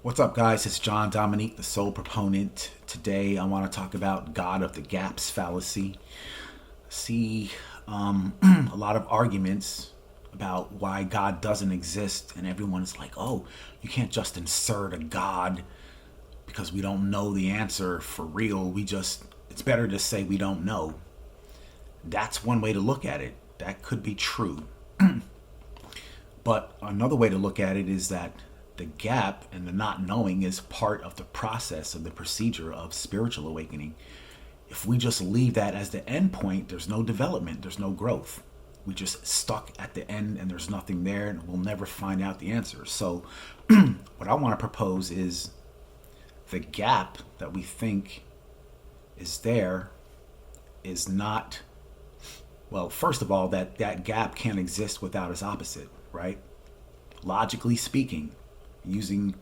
What's up, guys? It's John Dominique, the sole proponent. Today, I want to talk about God of the gaps fallacy. See a lot of arguments about why God doesn't exist, and everyone's like, oh, you can't just insert a God because we don't know the answer for real. It's better to say we don't know. That's one way to look at it. That could be true. But another way to look at it is that the gap and the not knowing is part of the process of the procedure of spiritual awakening. If we just leave that as the end point, there's no development, there's no growth. We just stuck at the end and there's nothing there and we'll never find out the answer. So what I want to propose is the gap that we think is there is not, well, first of all, that gap can't exist without its opposite, right? Logically speaking, using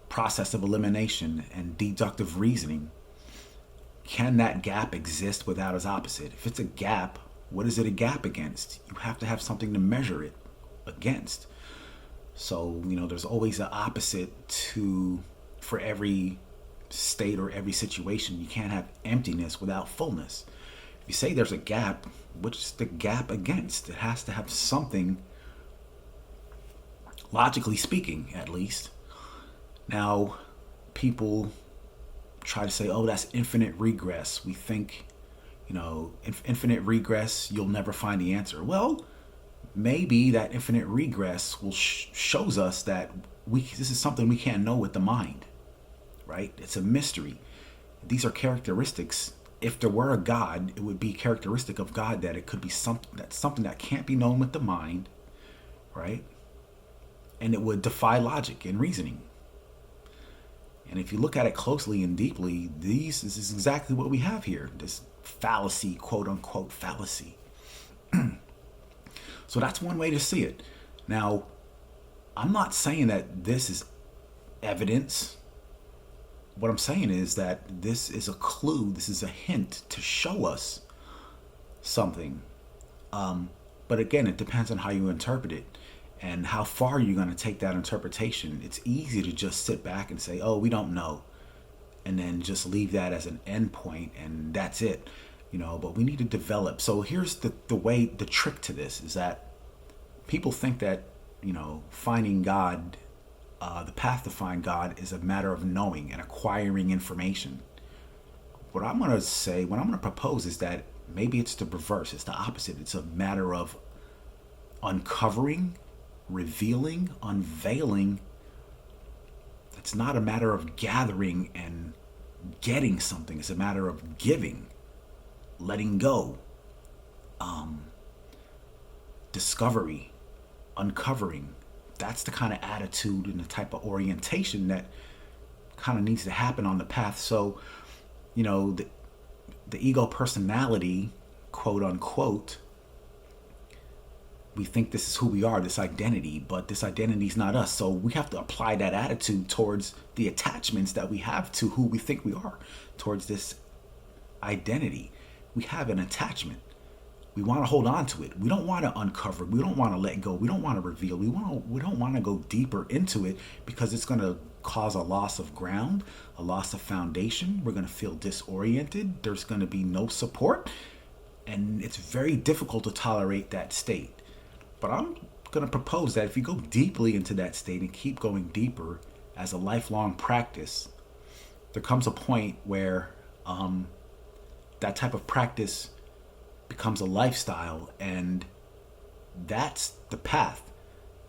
process of elimination and deductive reasoning, can that gap exist without its opposite? If it's a gap, what is it a gap against? You have to have something to measure it against. So, there's always an opposite for every state or every situation. You can't have emptiness without fullness. If you say there's a gap, what's the gap against? It has to have something, logically speaking, at least. Now, people try to say, oh, that's infinite regress. We think, infinite regress, you'll never find the answer. Well, maybe that infinite regress shows us that this is something we can't know with the mind, right? It's a mystery. These are characteristics. If there were a God, it would be characteristic of God that it could be something that can't be known with the mind, right? And it would defy logic and reasoning. And if you look at it closely and deeply, this is exactly what we have here. This fallacy, quote unquote fallacy. So that's one way to see it. Now, I'm not saying that this is evidence. What I'm saying is that this is a clue, this is a hint to show us something. But again, it depends on how you interpret it and how far you're going to take that interpretation. It's easy to just sit back and say, oh, we don't know, and then just leave that as an end point and that's it. But we need to develop. So here's the trick to this is that people think that, finding God, the path to find God is a matter of knowing and acquiring information. What I'm going to propose is that maybe it's the reverse. It's the opposite. It's a matter of uncovering, revealing, unveiling. It's not a matter of gathering and getting something. It's a matter of giving, letting go, discovery, uncovering. That's the kind of attitude and the type of orientation that kind of needs to happen on the path. So, the ego personality, quote unquote, we think this is who we are, this identity, but this identity is not us. So we have to apply that attitude towards the attachments that we have to who we think we are, towards this identity. We have an attachment. We want to hold on to it. We don't want to uncover. We don't want to let go. We don't want to reveal. We don't want to go deeper into it because it's going to cause a loss of ground, a loss of foundation. We're going to feel disoriented. There's going to be no support. And it's very difficult to tolerate that state. But I'm going to propose that if you go deeply into that state and keep going deeper as a lifelong practice, there comes a point where that type of practice becomes a lifestyle, and that's the path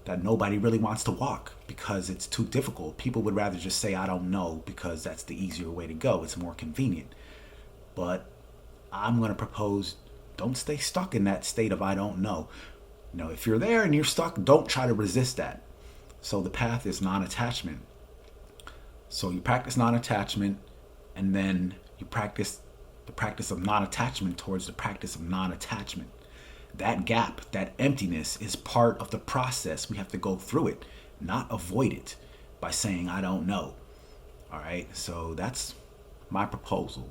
that nobody really wants to walk because it's too difficult. People would rather just say, I don't know, because that's the easier way to go. It's more convenient. But I'm going to propose, don't stay stuck in that state of I don't know. If you're there and you're stuck, don't try to resist that. So the path is non-attachment. So you practice non-attachment, and then you practice the practice of non-attachment towards the practice of non-attachment. That gap, that emptiness is part of the process. We have to go through it, not avoid it by saying, I don't know. All right. So that's my proposal.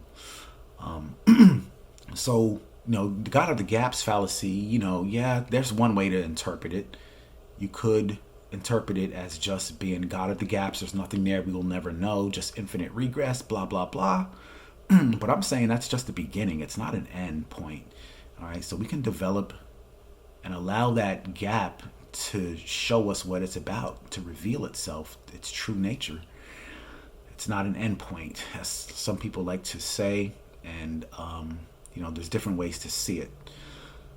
So, the God of the gaps fallacy, yeah, there's one way to interpret it. You could interpret it as just being God at the gaps. There's nothing there. We will never know. Just infinite regress, blah, blah, blah. But I'm saying that's just the beginning. It's not an end point. All right. So we can develop and allow that gap to show us what it's about, to reveal itself, its true nature. It's not an end point, as some people like to say. And, there's different ways to see it.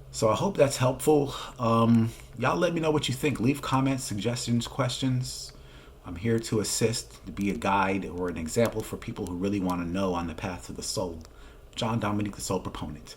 So I hope that's helpful. Y'all let me know what you think. Leave comments, suggestions, questions. I'm here to assist, to be a guide or an example for people who really want to know on the path to the soul. John Dominique, the Soul Proponent.